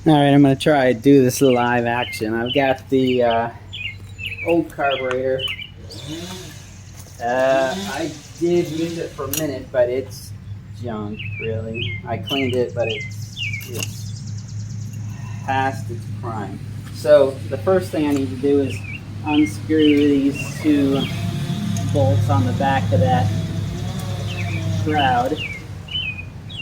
Alright, I'm going to try to do this live action. I've got the old carburetor. I did use it for a minute, but it's junk, really. I cleaned it, but it's past its prime. So the first thing I need to do is unscrew these two bolts on the back of that shroud.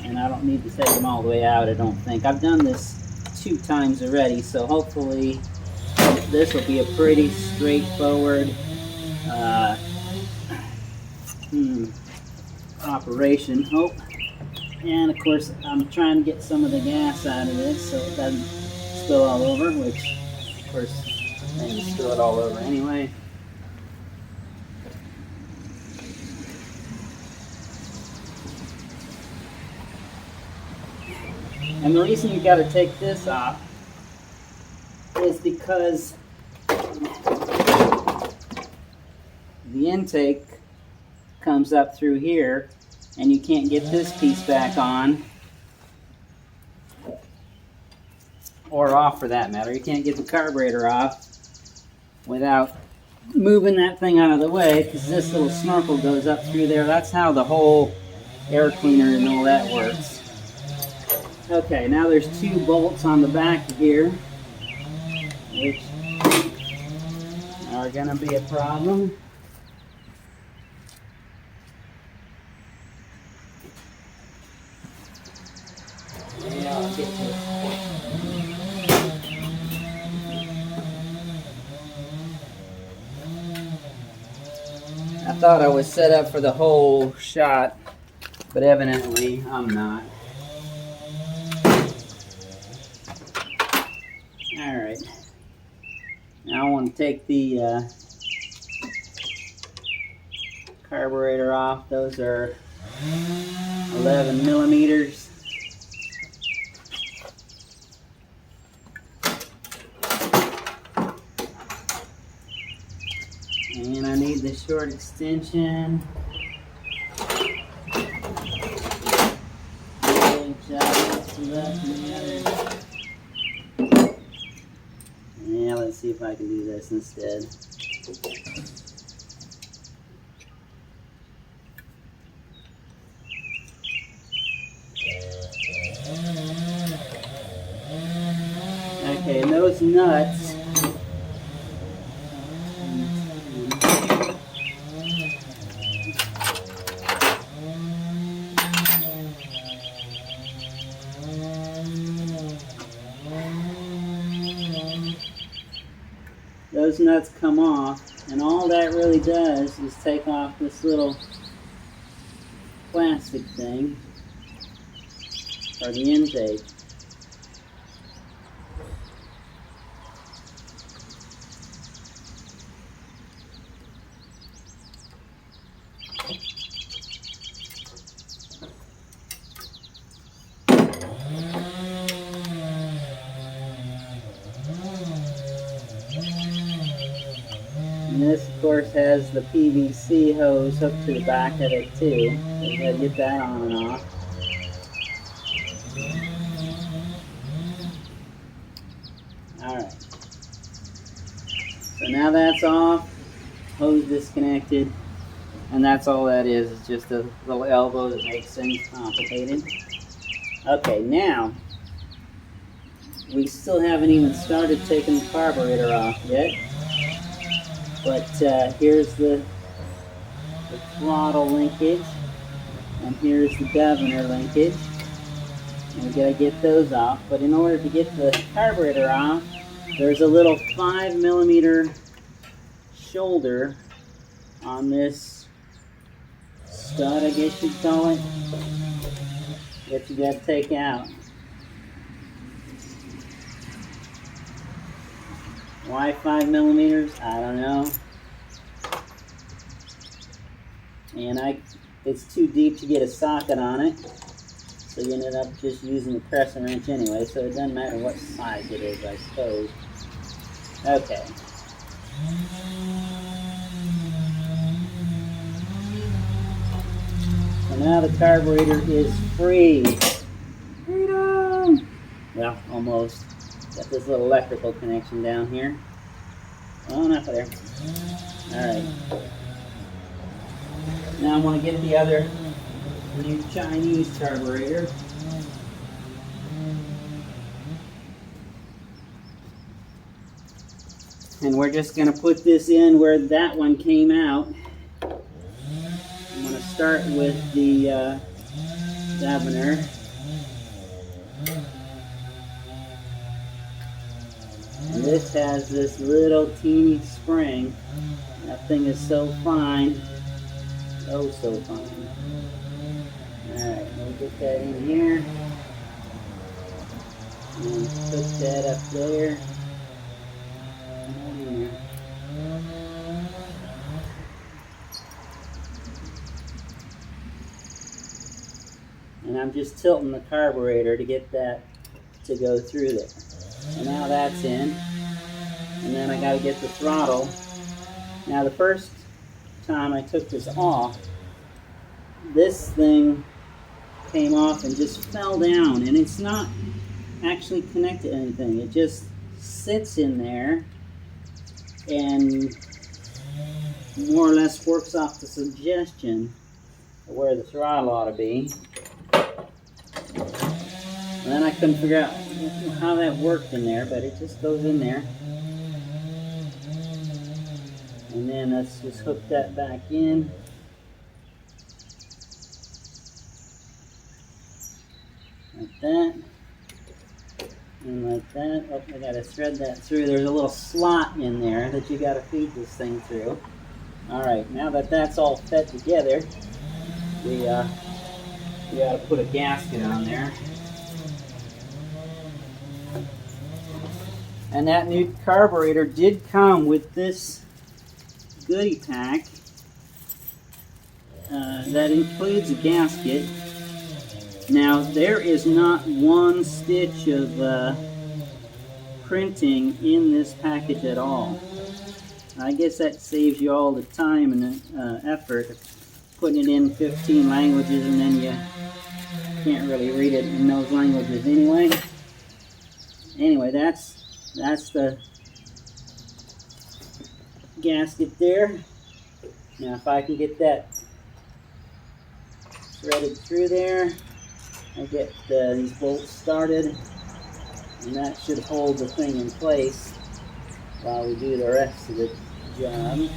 And I don't need to take them all the way out, I don't think. I've done this 2 times already, so hopefully this will be a pretty straightforward operation. Oh, and of course I'm trying to get some of the gas out of this so it doesn't spill all over, which of course then you spill it all over anyway. And the reason you got to take this off is because the intake comes up through here and you can't get this piece back on, or off for that matter. You can't get the carburetor off without moving that thing out of the way, because this little snorkel goes up through there. That's how the whole air cleaner and all that works. Okay, now there's 2 bolts on the back here, which are going to be a problem. Yeah, I'll get this. I thought I was set up for the whole shot, but evidently I'm not. Alright, now I want to take the carburetor off. Those are 11 millimeters. And I need the short extension. Yeah, let's see if I can do this instead. Okay, and those nuts, those nuts come off, and all that really does is take off this little plastic thing for the intake. And this, of course, has the PVC hose hooked to the back of it too. So you gotta get that on and off. Alright. So now that's off, hose disconnected, and that's all that is. It's just a little elbow that makes things complicated. Okay, now, we still haven't even started taking the carburetor off yet. But here's the throttle linkage, and here's the governor linkage. And we gotta get those off. But in order to get the carburetor off, there's a little 5 millimeter shoulder on this stud, I guess you'd call it, that you gotta take out. Why 5 millimeters? I don't know. And it's too deep to get a socket on it, so you ended up just using the crescent wrench anyway, so it doesn't matter what size it is, I suppose. Okay. So now the carburetor is free. Freedom! Well, almost. Got this little electrical connection down here. Oh, enough of there. Alright. Now I'm going to get the other new Chinese carburetor. And we're just going to put this in where that one came out. I'm going to start with the governor. And this has this little teeny spring. That thing is so fine. Oh, so fine. Alright, we'll get that in here. And put that up there. And I'm just tilting the carburetor to get that to go through there. So now that's in. And then I got to get the throttle. Now the first time I took this off, this thing came off and just fell down. And it's not actually connected to anything. It just sits in there and more or less works off the suggestion of where the throttle ought to be. And then I couldn't figure out how that worked in there, but it just goes in there. And then let's just hook that back in. Like that. And like that. Oh, I gotta thread that through. There's a little slot in there that you gotta feed this thing through. Alright, now that that's all fed together, we gotta put a gasket on there. And that new carburetor did come with this goodie pack that includes a gasket. Now there is not one stitch of printing in this package at all. I guess that saves you all the time and effort of putting it in 15 languages and then you can't really read it in those languages anyway. Anyway, that's the gasket there. Now if I can get that threaded through there, I get these bolts started, and that should hold the thing in place while we do the rest of the job.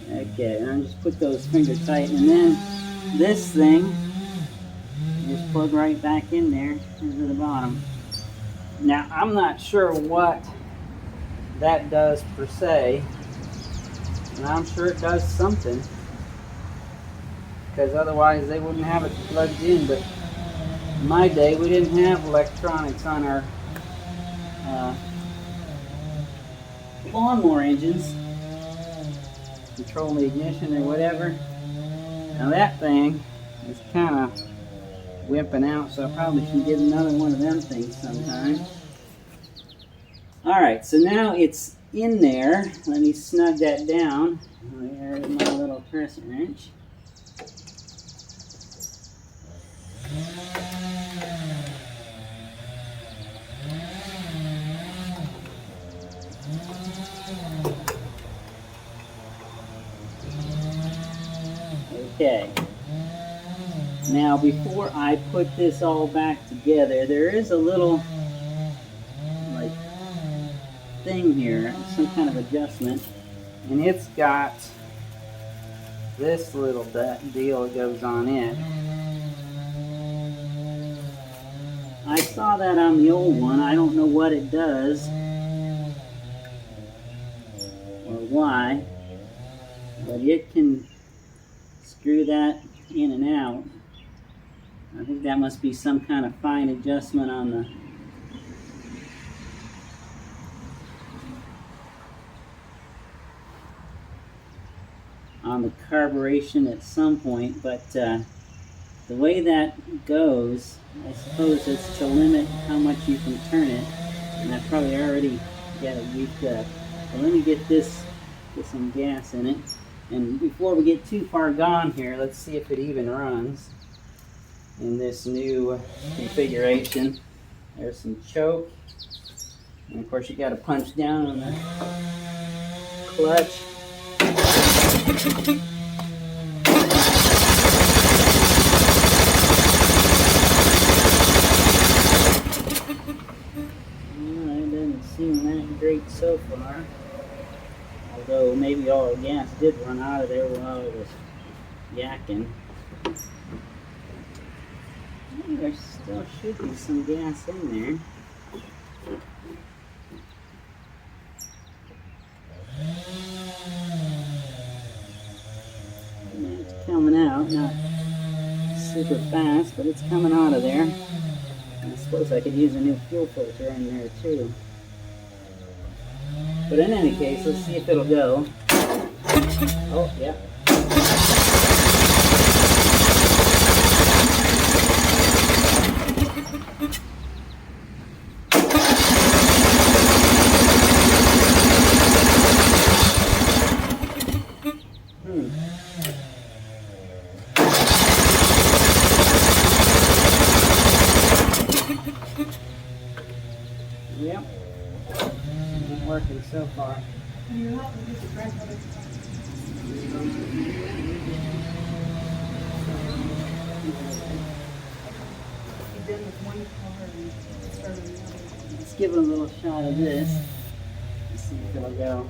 Okay, and I'll just put those fingers tight, and then this thing just plug right back in there into the bottom. Now I'm not sure what that does per se, and I'm sure it does something, because otherwise they wouldn't have it plugged in. But in my day we didn't have electronics on our lawnmower engines. Control the ignition or whatever. Now that thing is kind of wimping out, so I probably should get another one of them things sometime. Alright, so now it's in there. Let me snug that down. There's my little press wrench. Okay, now before I put this all back together, there is a little like thing here, some kind of adjustment, and it's got this little deal that goes on it. I saw that on the old one. I don't know what it does or why, but it can screw that in and out. I think that must be some kind of fine adjustment on on the carburation at some point, but the way that goes, I suppose it's to limit how much you can turn it, and I probably already got it weaked up. But let me get some gas in it, and before we get too far gone here, let's see if it even runs in this new configuration. There's some choke, and of course you got to punch down on the clutch. It doesn't seem that great so far, although maybe all the gas did run out of there while I was yakking. There still should be some gas in there. And it's coming out, not super fast, but it's coming out of there. And I suppose I could use a new fuel filter in there too. But in any case, let's see if it'll go. Oh, yeah. Yep. Not working so far. Can you help me with the grandmother? You've done with one car and started another. Let's give it a little shot of this. Let's see if it'll go.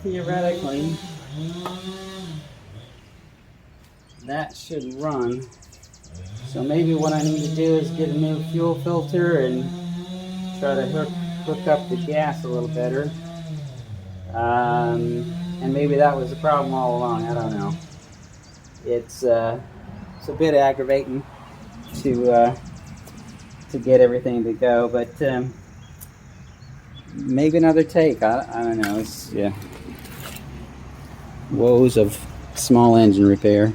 Theoretically, that should run. So maybe what I need to do is get a new fuel filter and try to hook up the gas a little better. And maybe that was the problem all along. I don't know. It's a bit aggravating to get everything to go, but maybe another take. I don't know. It's woes of small engine repair.